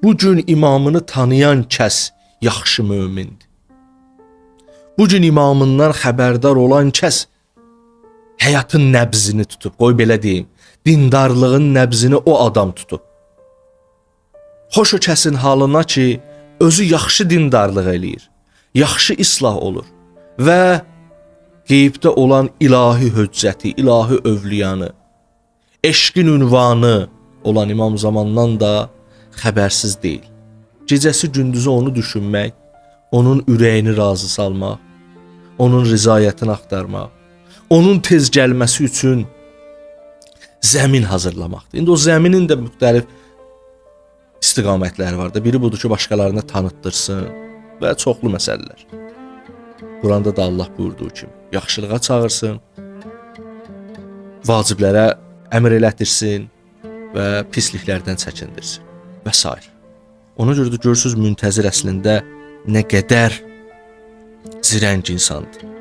Bu gün imamını tanıyan kəs yaxşı mömindir. Bu gün imamından xəbərdar olan kəs həyatın nəbzini tutub, qoy belə deyim, dindarlığın nəbzini o adam tutub. Xoş o kəsin halına ki, özü yaxşı dindarlıq eləyir, yaxşı islah olur və qeybdə olan ilahi höccəti, ilahi övliyanı, eşqin ünvanı olan İmam Zamandan da xəbərsiz deyil. Gecəsi gündüzü onu düşünmək, onun ürəyini razı salmaq, onun rizayətini axtarmaq, onun tez gəlməsi üçün zəmin hazırlamaqdır. İndi o zəminin də müxtəlif istiqamətləri var da. Biri budur ki, başqalarına tanıtdırsın və çoxlu məsələlər. Quranda da Allah buyurduğu kimi yaxşılığa çağırsın, vaciblərə əmr elətirsin və pisliklərdən çəkindirsin və s. Ona görə də görürsünüz Müntəzir əslində nə qədər zirəng insandır.